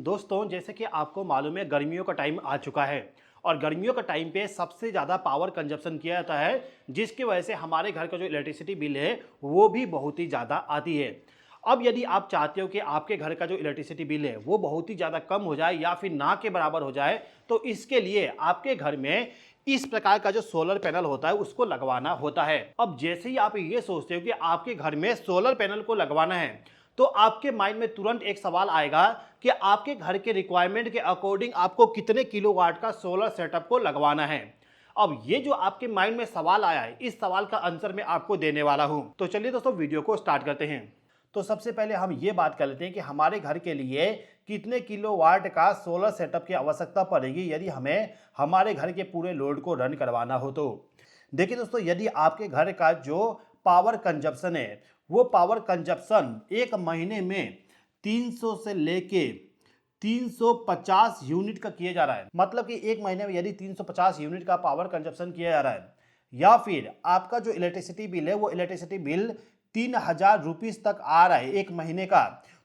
दोस्तों, जैसे कि आपको मालूम है गर्मियों का टाइम आ चुका है और गर्मियों का टाइम पे सबसे ज़्यादा पावर कंजप्शन किया जाता है, जिसकी वजह से हमारे घर का जो इलेक्ट्रिसिटी बिल है वो भी बहुत ही ज़्यादा आती है। अब यदि आप चाहते हो कि आपके घर का जो इलेक्ट्रिसिटी बिल है वो बहुत ही ज़्यादा कम हो जाए या फिर ना के बराबर हो जाए, तो इसके लिए आपके घर में इस प्रकार का जो सोलर पैनल होता है उसको लगवाना होता है। अब जैसे ही आप ये सोचते हो कि आपके घर में सोलर पैनल को लगवाना है, तो आपके माइंड में तुरंत एक सवाल आएगा कि आपके घर के रिक्वायरमेंट के अकॉर्डिंग आपको कितने किलोवाट का सोलर सेटअप को लगवाना है। अब ये जो आपके माइंड में सवाल आया है, इस सवाल का आंसर मैं आपको देने वाला हूं। तो चलिए दोस्तों, वीडियो को स्टार्ट करते हैं। तो सबसे पहले हम ये बात कर लेते हैं कि हमारे घर के लिए कितने किलोवाट का सोलर सेटअप की आवश्यकता पड़ेगी यदि हमें हमारे घर के पूरे लोड को रन करवाना हो। तो देखिए दोस्तों, यदि आपके घर का जो पावर कंजप्शन है वो पावर कंजप्शन एक महीने में 300 से लेके 350 यूनिट का किया जा रहा है, मतलब कि एक महीने में यदि 350 यूनिट का पावर कंजप्शन किया जा रहा है, या फिर आपका जो इलेक्ट्रिसिटी बिल है वो इलेक्ट्रिसिटी बिल 3000 रुपीज तक आ रहा है एक महीने का,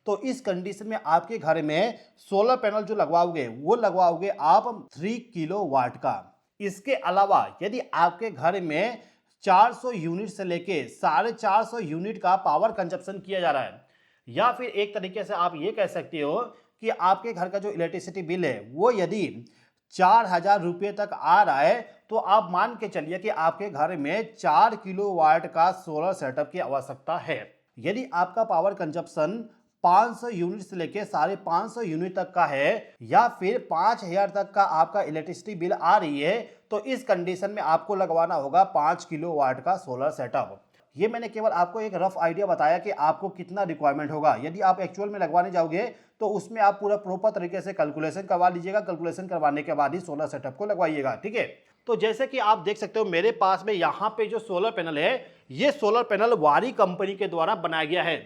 तो इस कंडीशन में आपके घर में सोलर पैनल जो लगवाओगे वो लगवाओगे आप 3 किलोवाट का। इसके अलावा यदि आपके घर में 400 यूनिट से लेके 450 यूनिट का पावर कंजप्शन किया जा रहा है, या फिर एक तरीके से आप ये कह सकते हो कि आपके घर का जो इलेक्ट्रिसिटी बिल है वो यदि 4000 रुपये तक आ रहा है, तो आप मान के चलिए कि आपके घर में 4 किलोवाट का सोलर सेटअप की आवश्यकता है। यदि आपका पावर कंजप्शन 500 यूनिट से लेके 550 यूनिट तक का है, या फिर 5000 तक का आपका इलेक्ट्रिसिटी बिल आ रही है, तो इस कंडीशन में आपको लगवाना होगा 5 किलोवाट का सोलर सेटअप। ये मैंने केवल आपको एक रफ आइडिया बताया कि आपको कितना रिक्वायरमेंट होगा। यदि आप एक्चुअल में लगवाने जाओगे तो उसमें आप पूरा प्रॉपर तरीके से कैलकुलेशन करवा लीजिएगा। कैलकुलेशन करवाने के बाद ही सोलर सेटअप को लगवाइएगा, ठीक है। तो जैसे कि आप देख सकते हो मेरे पास में यहाँ पे जो सोलर पैनल है, ये सोलर पैनल वारी कंपनी के द्वारा बनाया गया है।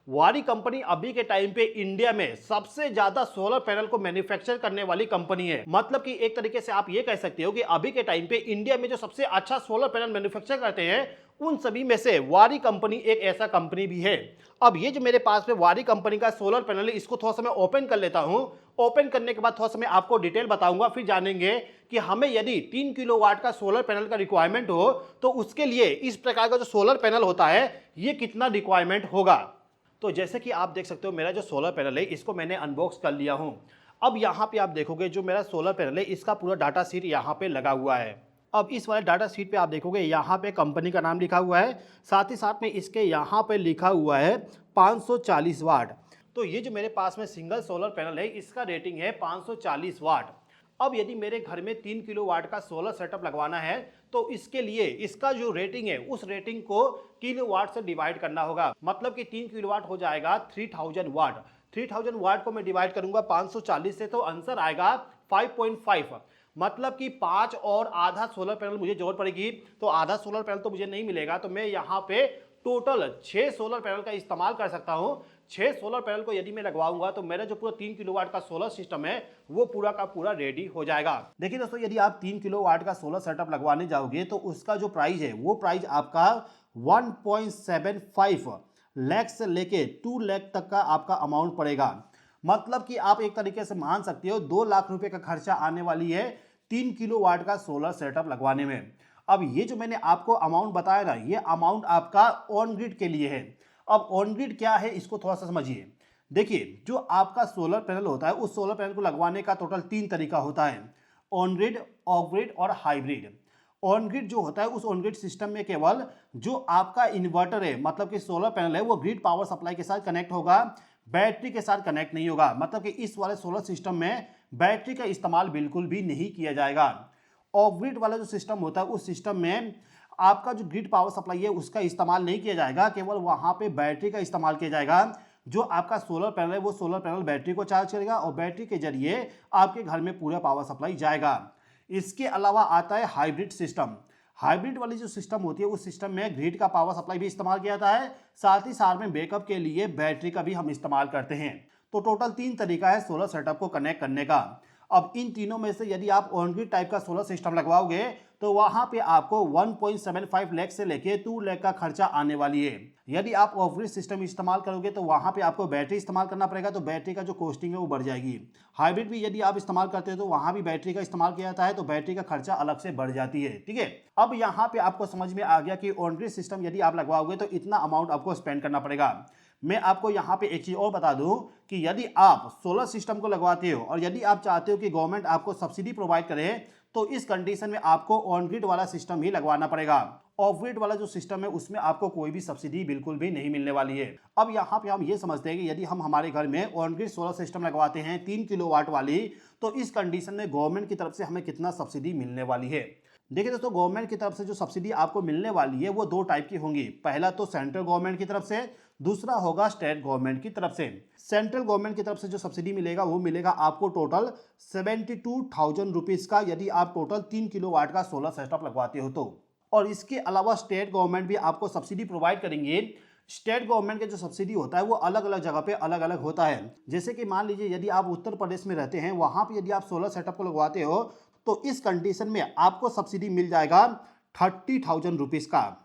वारी कंपनी अभी के टाइम पे इंडिया में सबसे ज्यादा सोलर पैनल को मैन्युफैक्चर करने वाली कंपनी है। मतलब कि एक तरीके से आप ये कह सकते हो कि अभी के टाइम पे इंडिया में जो सबसे अच्छा सोलर पैनल मैन्युफैक्चर करते हैं उन सभी में से वारी कंपनी एक ऐसा कंपनी भी है। अब ये जो मेरे पास में वारी कंपनी का सोलर पैनल है, इसको थोड़ा सा मैं ओपन कर लेता हूं। ओपन करने के बाद थोड़ा सा मैं आपको डिटेल बताऊंगा, फिर जानेंगे कि हमें यदि 3 किलोवाट का सोलर पैनल का रिक्वायरमेंट हो तो उसके लिए इस प्रकार का जो सोलर पैनल होता है ये कितना रिक्वायरमेंट होगा। तो जैसे कि आप देख सकते हो मेरा जो सोलर पैनल है इसको मैंने अनबॉक्स कर लिया हूं। अब यहाँ पे आप देखोगे जो मेरा सोलर पैनल है इसका पूरा डाटा शीट यहाँ पे लगा हुआ है। अब इस वाले डाटा शीट पे आप देखोगे यहाँ पे कंपनी का नाम लिखा हुआ है, साथ ही साथ में इसके यहाँ पे लिखा हुआ है 540 वाट। तो ये जो मेरे पास में सिंगल सोलर पैनल है इसका रेटिंग है 540 वाट। अब यदि मेरे घर में 3 किलोवाट का सोलर सेटअप लगवाना है तो इसके लिए इसका जो रेटिंग है उस रेटिंग को किलोवाट से डिवाइड करना होगा। मतलब कि 3 किलोवाट हो जाएगा 3000 वाट। 3000 वाट को मैं डिवाइड करूंगा 540 से, तो आंसर आएगा 5.5। मतलब कि 5 और आधा सोलर पैनल मुझे जरूरत पड़ेगी। तो आधा सोलर पैनल तो मुझे नहीं मिलेगा, तो मैं यहाँ पे टोटल 6 सोलर पैनल का इस्तेमाल कर सकता हूँ। 6 सोलर पैनल को यदि मैं लगवाऊंगा तो मेरा जो पूरा 3 किलोवाट का सोलर सिस्टम है वो पूरा का पूरा रेडी हो जाएगा। देखिए दोस्तों, यदि आप 3 किलोवाट का सोलर सेटअप लगवाने जाओगे तो उसका जो प्राइस है वो प्राइस आपका 1.75 लाख से लेके 2 लाख तक का आपका अमाउंट पड़ेगा। मतलब कि आप एक तरीके से मान सकते हो 2 लाख रुपए का खर्चा आने वाली है 3 किलोवाट का सोलर सेटअप लगवाने में। अब ये जो मैंने आपको अमाउंट बताया ना, ये अमाउंट आपका ऑन ग्रिड के लिए है। अब ऑन ग्रिड क्या है इसको थोड़ा सा समझिए। देखिए, जो आपका सोलर पैनल होता है उस सोलर पैनल को लगवाने का टोटल 3 तरीका होता है, ऑन ग्रिड, ऑफ ग्रिड और हाइब्रिड। ऑन ग्रिड जो होता है उस ऑन ग्रिड सिस्टम में केवल जो आपका इन्वर्टर है, मतलब कि सोलर पैनल है, वो ग्रिड पावर सप्लाई के साथ कनेक्ट होगा, बैटरी के साथ कनेक्ट नहीं होगा। मतलब कि इस वाले सोलर सिस्टम में बैटरी का इस्तेमाल बिल्कुल भी नहीं किया जाएगा। ऑफ ग्रिड वाला जो सिस्टम होता है उस सिस्टम में आपका जो ग्रिड पावर सप्लाई है उसका इस्तेमाल नहीं किया जाएगा, केवल वहां पे बैटरी का इस्तेमाल किया जाएगा। जो आपका सोलर पैनल है वो सोलर पैनल बैटरी को चार्ज करेगा और बैटरी के जरिए आपके घर में पूरा पावर सप्लाई जाएगा। इसके अलावा आता है हाइब्रिड सिस्टम। हाइब्रिड वाली जो सिस्टम होती है उस सिस्टम में ग्रिड का पावर सप्लाई भी इस्तेमाल किया जाता है, साथ ही साथ में बैकअप के लिए बैटरी का भी हम इस्तेमाल करते हैं। तो टोटल 3 तरीका है सोलर सेटअप को कनेक्ट करने का। अब इन तीनों में से यदि आप ऑन ग्रिड टाइप का सोलर सिस्टम लगवाओगे तो वहां पे आपको 1.75 लाख से लेके 2 लाख का खर्चा आने वाली है। यदि आप ऑफ ग्रिड सिस्टम इस्तेमाल करोगे तो वहाँ पे आपको बैटरी इस्तेमाल करना पड़ेगा, तो बैटरी का जो कॉस्टिंग है वो बढ़ जाएगी। हाइब्रिड भी यदि आप इस्तेमाल करते हो तो वहाँ भी बैटरी का इस्तेमाल किया जाता है, तो बैटरी का खर्चा अलग से बढ़ जाती है। ठीक है, अब यहाँ पे आपको समझ में आ गया कि ऑन ग्रिड सिस्टम यदि आप लगवाओगे तो इतना अमाउंट आपको स्पेंड करना पड़ेगा। मैं आपको यहाँ पे एक चीज़ और बता दूं कि यदि आप सोलर सिस्टम को लगवाते हो और यदि आप चाहते हो कि गवर्नमेंट आपको सब्सिडी प्रोवाइड करे, तो इस कंडीशन में आपको ऑन ग्रिड वाला सिस्टम ही लगवाना पड़ेगा। ऑफ ग्रिड वाला जो सिस्टम है उसमें आपको कोई भी सब्सिडी बिल्कुल भी नहीं मिलने वाली है। अब यहाँ पे हम ये समझते हैं कि यदि हम हमारे घर में ऑन ग्रिड सोलर सिस्टम लगवाते हैं 3 किलोवाट वाली, तो इस कंडीशन में गवर्नमेंट की तरफ से हमें कितना सब्सिडी मिलने वाली है। देखिए दोस्तों, गवर्नमेंट की तरफ से जो सब्सिडी आपको मिलने वाली है वो दो टाइप की होंगी। पहला तो सेंट्रल गवर्नमेंट की तरफ से, दूसरा होगा स्टेट गवर्नमेंट की तरफ से। सेंट्रल गवर्नमेंट की तरफ से जो सब्सिडी मिलेगा वो मिलेगा आपको टोटल 72,000 रुपीज़ का, यदि आप टोटल 3 किलोवाट का सोलर सेटअप लगवाते हो तो। और इसके अलावा स्टेट गवर्नमेंट भी आपको सब्सिडी प्रोवाइड करेंगे। स्टेट गवर्नमेंट का जो सब्सिडी होता है वो अलग अलग जगह पे अलग अलग होता है। जैसे कि मान लीजिए यदि आप उत्तर प्रदेश में रहते हैं, वहाँ पे यदि आप सोलर सेटअप को लगवाते हो तो इस कंडीशन में आपको सब्सिडी मिल जाएगा 30,000 रुपीज़ का।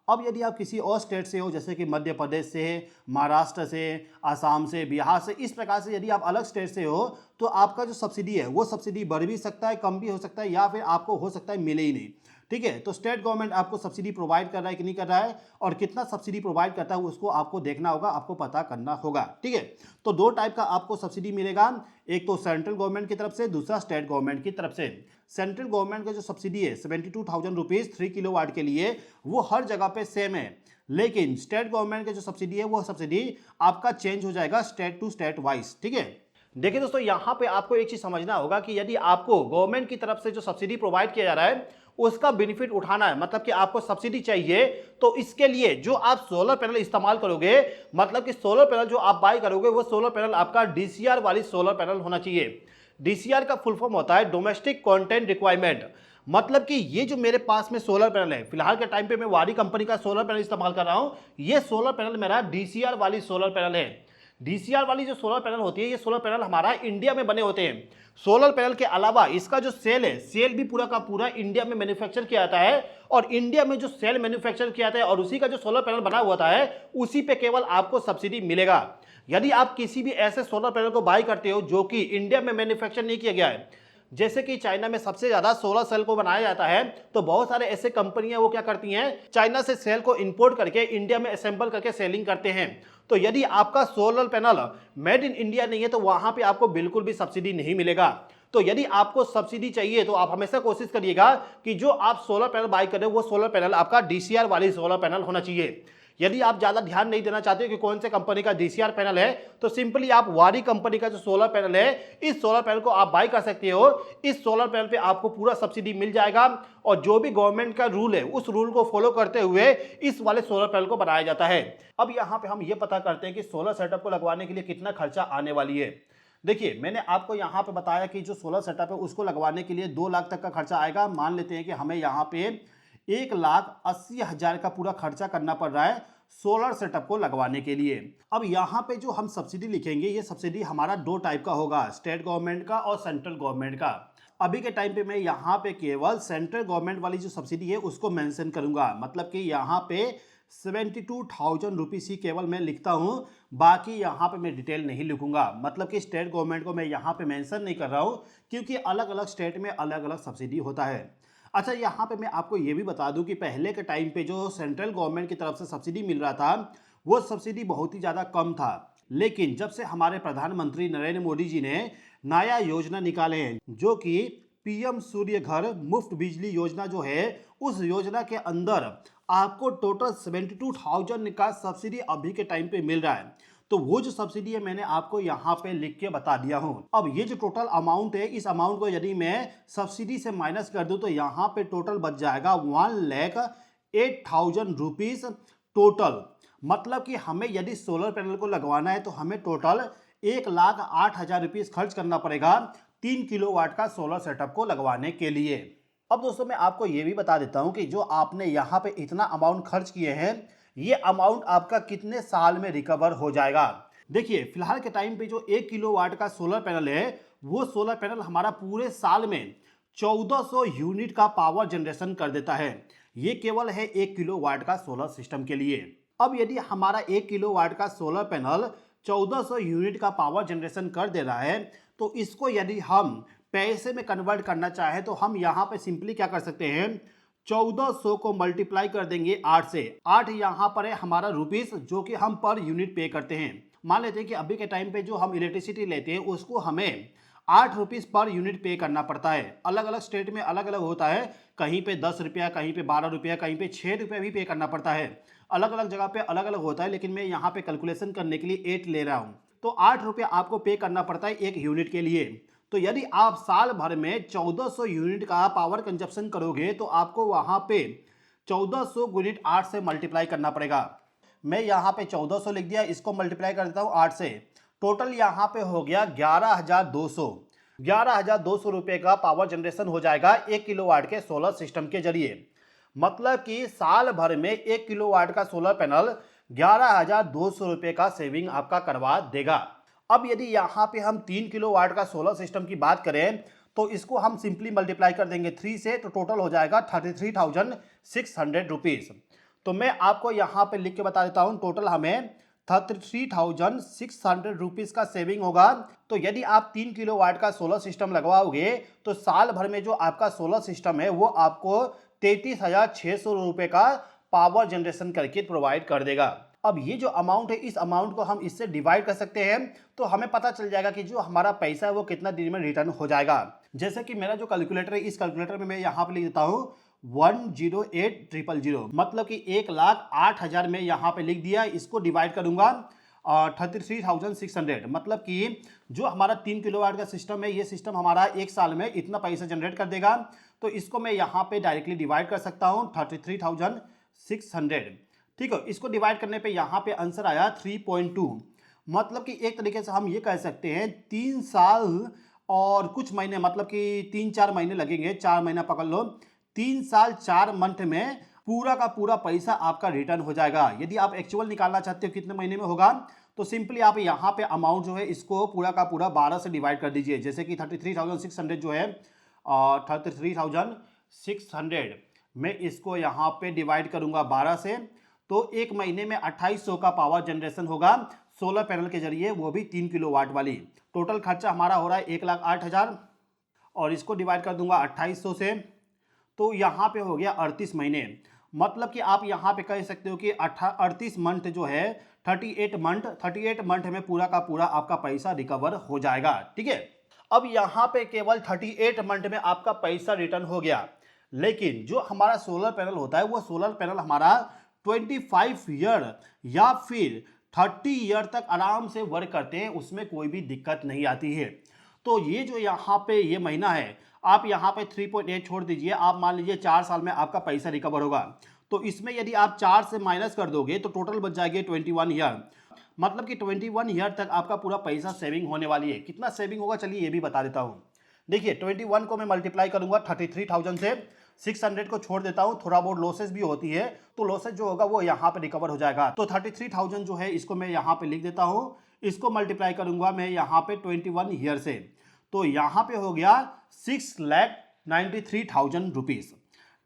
अब यदि आप किसी और स्टेट से हो, जैसे कि मध्य प्रदेश से, महाराष्ट्र से, आसाम से, बिहार से, इस प्रकार से यदि आप अलग स्टेट से हो, तो आपका जो सब्सिडी है वो सब्सिडी बढ़ भी सकता है, कम भी हो सकता है, या फिर आपको हो सकता है मिले ही नहीं। ठीक है, तो स्टेट गवर्नमेंट आपको सब्सिडी प्रोवाइड कर रहा है कि नहीं कर रहा है, और कितना सब्सिडी प्रोवाइड करता है उसको आपको देखना होगा, आपको पता करना होगा। ठीक है, तो दो टाइप का आपको सब्सिडी मिलेगा, एक तो सेंट्रल गवर्नमेंट की तरफ से, दूसरा स्टेट गवर्नमेंट की तरफ से। सेंट्रल गवर्नमेंट का जो सब्सिडी है 72,000 रुपीज़ 3 किलोवाट के लिए, वो हर जगह पे सेम है। लेकिन स्टेट गवर्नमेंट की जो सब्सिडी है वो सब्सिडी आपका चेंज हो जाएगा स्टेट टू स्टेट वाइज। ठीक है, देखिए दोस्तों, यहाँ पे आपको एक चीज समझना होगा कि यदि आपको गवर्नमेंट की तरफ से जो सब्सिडी प्रोवाइड किया जा रहा है उसका बेनिफिट उठाना है, मतलब कि आपको सब्सिडी चाहिए, तो इसके लिए जो आप सोलर पैनल इस्तेमाल करोगे, मतलब कि सोलर पैनल जो आप बाय करोगे वो सोलर पैनल आपका डीसीआर वाली सोलर पैनल होना चाहिए। डीसीआर का फुल फॉर्म होता है डोमेस्टिक कंटेंट रिक्वायरमेंट। मतलब कि ये जो मेरे पास में सोलर पैनल है, फिलहाल के टाइम पे मैं वारी कंपनी का सोलर पैनल इस्तेमाल कर रहा हूं, ये सोलर पैनल मेरा डीसीआर वाली सोलर पैनल है। डीसीआर वाली जो सोलर पैनल होती है, ये सोलर पैनल हमारा इंडिया में बने होते हैं। सोलर पैनल के अलावा इसका जो सेल है, सेल भी पूरा का पूरा इंडिया में मैन्युफैक्चर किया जाता है, और इंडिया में जो सेल मैन्युफैक्चर किया जाता है और उसी का जो सोलर पैनल बना हुआ है उसी पे केवल आपको सब्सिडी मिलेगा। यदि आप किसी भी ऐसे सोलर पैनल को बाय करते हो जो कि इंडिया में मैन्युफैक्चर नहीं किया गया है, जैसे कि चाइना में सबसे ज्यादा सोलर सेल को बनाया जाता है, तो बहुत सारे ऐसे कंपनियां वो क्या करती हैं, चाइना से सेल को इंपोर्ट करके इंडिया में असेंबल करके सेलिंग करते हैं। तो यदि आपका solar panel made in India नहीं है तो वहां पे आपको बिल्कुल भी सब्सिडी नहीं मिलेगा। तो यदि आपको सब्सिडी चाहिए तो आप हमेशा कोशिश करिएगा कि जो आप सोलर पैनल बाय कर रहे हो वो सोलर पैनल आपका डीसीआर वाली सोलर पैनल होना चाहिए। यदि आप ज़्यादा ध्यान नहीं देना चाहते हो कि कौन से कंपनी का डीसीआर पैनल है, तो सिंपली आप वारी कंपनी का जो सोलर पैनल है, इस सोलर पैनल को आप बाय कर सकते हो। इस सोलर पैनल पे आपको पूरा सब्सिडी मिल जाएगा, और जो भी गवर्नमेंट का रूल है उस रूल को फॉलो करते हुए इस वाले सोलर पैनल को बनाया जाता है। अब यहाँ पे हम ये पता करते हैं कि सोलर सेटअप को लगवाने के लिए कितना खर्चा आने वाली है। देखिए, मैंने आपको यहाँ पे बताया कि जो सोलर सेटअप है उसको लगवाने के लिए 2 लाख तक का खर्चा आएगा। मान लेते हैं कि हमें यहाँ पे 1,80,000 का पूरा खर्चा करना पड़ रहा है सोलर सेटअप को लगवाने के लिए। अब यहाँ पे जो हम सब्सिडी लिखेंगे, ये सब्सिडी हमारा 2 टाइप का होगा, स्टेट गवर्नमेंट का और सेंट्रल गवर्नमेंट का। अभी के टाइम पे मैं यहाँ पे केवल सेंट्रल गवर्नमेंट वाली जो सब्सिडी है उसको मेंशन करूंगा, मतलब कि यहाँ पे 72,000 रुपीज़ ही केवल मैं लिखता हूँ, बाकी यहाँ पे मैं डिटेल नहीं लिखूंगा। मतलब कि स्टेट गवर्नमेंट को मैं यहाँ पे मेंशन नहीं कर रहा हूँ, क्योंकि अलग अलग स्टेट में अलग अलग सब्सिडी होता है। अच्छा, यहाँ पे मैं आपको ये भी बता दूं कि पहले के टाइम पे जो सेंट्रल गवर्नमेंट की तरफ से सब्सिडी मिल रहा था वो सब्सिडी बहुत ही ज़्यादा कम था। लेकिन जब से हमारे प्रधानमंत्री नरेंद्र मोदी जी ने नया योजना निकाले हैं, जो कि पीएम सूर्य घर मुफ्त बिजली योजना जो है, उस योजना के अंदर आपको टोटल 72,000 का सब्सिडी अभी के टाइम पे मिल रहा है। तो वो जो सब्सिडी है मैंने आपको यहाँ पे लिख के बता दिया हूँ। अब ये जो टोटल अमाउंट है, इस अमाउंट को यदि मैं सब्सिडी से माइनस कर दूँ तो यहाँ पे टोटल बच जाएगा 1,08,000 रुपीज़ टोटल। मतलब कि हमें यदि सोलर पैनल को लगवाना है तो हमें टोटल 1,08,000 रुपीज़ खर्च करना पड़ेगा 3 किलोवाट का सोलर सेटअप को लगवाने के लिए। अब दोस्तों, मैं आपको ये भी बता देता हूँ कि जो आपने यहाँ पे इतना अमाउंट खर्च किए हैं, ये अमाउंट आपका कितने साल में रिकवर हो जाएगा। देखिए, फिलहाल के टाइम पे जो 1 किलोवाट का सोलर पैनल है, वो सोलर पैनल हमारा पूरे साल में 1400 यूनिट का पावर जनरेशन कर देता है। ये केवल है 1 किलोवाट का सोलर सिस्टम के लिए। अब यदि हमारा 1 किलोवाट का सोलर पैनल 1400 यूनिट का पावर जनरेशन कर दे रहा है, तो इसको यदि हम पैसे में कन्वर्ट करना चाहें तो हम यहाँ पे सिंपली क्या कर सकते हैं, 1400 को मल्टीप्लाई कर देंगे 8 से। 8 यहाँ पर है हमारा रुपीस, जो कि हम पर यूनिट पे करते हैं। मान लेते हैं कि अभी के टाइम पे जो हम इलेक्ट्रिसिटी लेते हैं उसको हमें 8 रुपीस पर यूनिट पे करना पड़ता है। अलग अलग स्टेट में अलग अलग होता है, कहीं पे 10 रुपया, कहीं पे 12 रुपया, कहीं पे 6 रुपया भी पे करना पड़ता है। अलग अलग जगह पे अलग अलग होता है, लेकिन मैं यहाँ पे कैलकुलेशन करने के लिए 8 ले रहा हूँ। तो 8 रुपया आपको पे करना पड़ता है एक यूनिट के लिए। तो यदि आप साल भर में 1400 यूनिट का पावर कंजप्शन करोगे तो आपको वहाँ पे 1400 गुणित 8 से मल्टीप्लाई करना पड़ेगा। मैं यहाँ पे 1400 लिख दिया, इसको मल्टीप्लाई कर देता हूँ 8 से। टोटल यहाँ पे हो गया 11,200 रुपये का पावर जनरेशन हो जाएगा 1 किलोवाट के सोलर सिस्टम के जरिए। मतलब कि साल भर में 1 किलोवाट का सोलर पैनल 11,200 रुपये का सेविंग आपका करवा देगा। अब यदि यहाँ पे हम 3 किलोवाट का सोलर सिस्टम की बात करें तो इसको हम सिंपली मल्टीप्लाई कर देंगे 3 से, तो टोटल हो जाएगा 33,600 रुपीज़। तो मैं आपको यहाँ पे लिख के बता देता हूँ, टोटल हमें 33,600 रुपीज़ का सेविंग होगा। तो यदि आप 3 किलोवाट का सोलर सिस्टम लगवाओगे तो साल भर में जो आपका सोलर सिस्टम है वो आपको 33,600 रुपये का पावर जनरेशन करके प्रोवाइड कर देगा। अब ये जो अमाउंट है, इस अमाउंट को हम इससे डिवाइड कर सकते हैं, तो हमें पता चल जाएगा कि जो हमारा पैसा है वो कितना दिन में रिटर्न हो जाएगा। जैसे कि मेरा जो कैलकुलेटर है, इस कैलकुलेटर में मैं यहाँ पे लिख देता हूँ 108,000, मतलब कि 1,08,000 में यहाँ पे लिख दिया। इसको डिवाइड करूंगा 33,600, मतलब कि जो हमारा 3 किलोवाट का सिस्टम है, ये सिस्टम हमारा एक साल में इतना पैसा जनरेट कर देगा। तो इसको मैं यहाँ पे डायरेक्टली डिवाइड कर सकता हूँ 33,600। ठीक है, इसको डिवाइड करने पे यहाँ पे आंसर आया 3.2। मतलब कि एक तरीके से हम ये कह सकते हैं 3 साल और कुछ महीने, मतलब कि 3-4 महीने लगेंगे, 4 महीना पकड़ लो, 3 साल 4 मंथ में पूरा का पूरा पैसा आपका रिटर्न हो जाएगा। यदि आप एक्चुअल निकालना चाहते हो कितने महीने में होगा, तो सिंपली आप यहाँ पे अमाउंट जो है इसको पूरा का पूरा 12 से डिवाइड कर दीजिए। जैसे कि 33,600 जो है 33,600 मैं इसको यहाँ पे डिवाइड करूँगा 12 से, तो एक महीने में 2800 का पावर जनरेशन होगा सोलर पैनल के जरिए, वो भी 3 किलोवाट वाली। टोटल खर्चा हमारा हो रहा है 1,08,000 और इसको डिवाइड कर दूंगा 2800 से, तो यहाँ पे हो गया 38 महीने। मतलब कि आप यहाँ पे कह सकते हो कि 38 मंथ जो है 38 मंथ में पूरा का पूरा आपका पैसा रिकवर हो जाएगा। ठीक है, अब यहाँ पे केवल 38 मंथ में आपका पैसा रिटर्न हो गया, लेकिन जो हमारा सोलर पैनल होता है वो सोलर पैनल हमारा 25 ईयर या फिर 30 ईयर तक आराम से वर्क करते हैं, उसमें कोई भी दिक्कत नहीं आती है। तो ये जो यहाँ पे ये महीना है, आप यहाँ पे 3.8 छोड़ दीजिए, आप मान लीजिए 4 साल में आपका पैसा रिकवर होगा। तो इसमें यदि आप 4 से माइनस कर दोगे तो टोटल बच जाएगी 21 ईयर। मतलब कि 21 ईयर तक आपका पूरा पैसा सेविंग होने वाली है। कितना सेविंग होगा चलिए ये भी बता देता हूँ। देखिए 21 को मैं मल्टीप्लाई करूंगा 33,000 से, 600 को छोड़ देता हूं, थोड़ा बहुत लॉसेस भी होती है, तो लॉसेस जो होगा वो यहाँ पे रिकवर हो जाएगा। तो 33,000 जो है इसको मैं यहाँ पे लिख देता हूँ, इसको मल्टीप्लाई करूंगा मैं यहाँ पे 21 ईयर से, तो यहाँ पे हो गया 6,93,000 रुपीज़,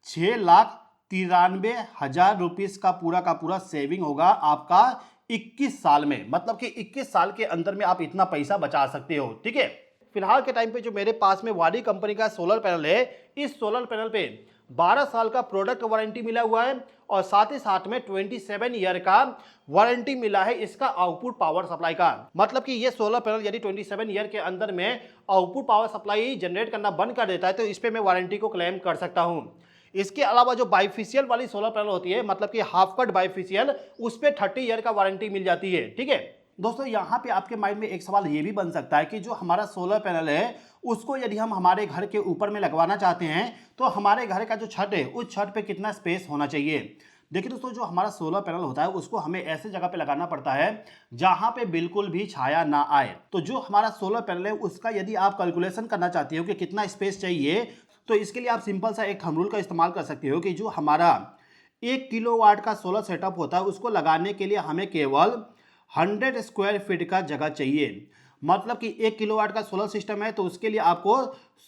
6,93,000 रुपीज़ का पूरा सेविंग होगा आपका 21 साल में। मतलब कि 21 साल के अंदर में आप इतना पैसा बचा सकते हो। ठीक है, फिलहाल के टाइम पे जो मेरे पास में वाडी कंपनी का सोलर पैनल है, इस सोलर पैनल पे 12 साल का प्रोडक्ट वारंटी मिला हुआ है और साथ ही साथ में 27 ईयर का वारंटी मिला है इसका आउटपुट पावर सप्लाई का। मतलब कि ये सोलर पैनल यदि 27 ईयर के अंदर में आउटपुट पावर सप्लाई जनरेट करना बंद कर देता है तो इस पर मैं वारंटी को क्लेम कर सकता हूँ। इसके अलावा जो बाइफिशियल वाली सोलर पैनल होती है, मतलब कि हाफ कट बाइफिशियल, उस पर 30 ईयर का वारंटी मिल जाती है। ठीक है दोस्तों, यहाँ पे आपके माइंड में एक सवाल ये भी बन सकता है कि जो हमारा सोलर पैनल है उसको यदि हम हमारे घर के ऊपर में लगवाना चाहते हैं तो हमारे घर का जो छत है उस छत पे कितना स्पेस होना चाहिए। देखिए दोस्तों, जो हमारा सोलर पैनल होता है उसको हमें ऐसे जगह पे लगाना पड़ता है जहाँ पे बिल्कुल भी छाया ना आए। तो जो हमारा सोलर पैनल है उसका यदि आप कैलकुलेशन करना चाहते हो कि कितना स्पेस चाहिए, तो इसके लिए आप सिंपल सा एक थंब रूल का इस्तेमाल कर सकते हो कि जो हमारा 1 किलोवाट का सोलर सेटअप होता है उसको लगाने के लिए हमें केवल 100 स्क्वायर फीट का जगह चाहिए। मतलब कि 1 किलोवाट का सोलर सिस्टम है तो उसके लिए आपको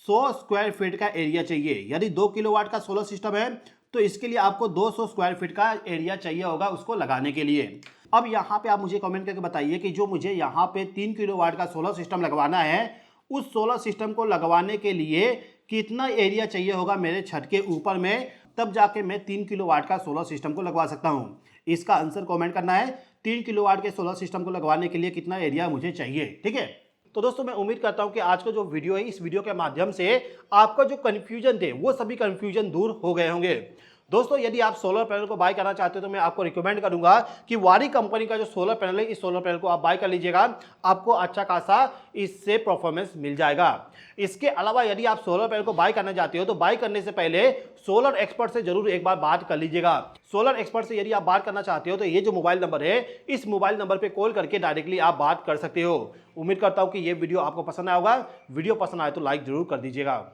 100 स्क्वायर फीट का एरिया चाहिए। यदि 2 किलोवाट का सोलर सिस्टम है तो इसके लिए आपको 200 स्क्वायर फीट का एरिया चाहिए होगा उसको लगाने के लिए। अब यहाँ पे आप मुझे कमेंट करके बताइए कि जो मुझे यहाँ पे 3 किलोवाट का सोलर सिस्टम लगवाना है, उस सोलर सिस्टम को लगवाने के लिए कितना एरिया चाहिए होगा मेरे छत के ऊपर में, तब जाके मैं 3 किलोवाट का सोलर सिस्टम को लगवा सकता हूँ। इसका आंसर कमेंट करना है, 3 किलोवाट के सोलर सिस्टम को लगवाने के लिए कितना एरिया मुझे चाहिए। ठीक है, तो दोस्तों मैं उम्मीद करता हूं कि आज का जो वीडियो है, इस वीडियो के माध्यम से आपका जो कंफ्यूजन थे वो सभी कंफ्यूजन दूर हो गए होंगे। दोस्तों यदि आप सोलर पैनल को बाय करना चाहते हो तो मैं आपको रिकमेंड करूंगा कि वारी कंपनी का जो सोलर पैनल है, इस सोलर पैनल को आप बाय कर लीजिएगा। आपको अच्छा खासा इससे परफॉर्मेंस मिल जाएगा। इसके अलावा यदि आप सोलर पैनल को बाय करना चाहते हो तो बाय करने से पहले सोलर एक्सपर्ट से जरूर एक बार बात कर लीजिएगा। सोलर एक्सपर्ट से यदि आप बात करना चाहते हो तो ये जो मोबाइल नंबर है, इस मोबाइल नंबर पे कॉल करके डायरेक्टली आप बात कर सकते हो। उम्मीद करता हूं कि ये वीडियो आपको पसंद आया होगा। वीडियो पसंद आए तो लाइक जरूर कर दीजिएगा।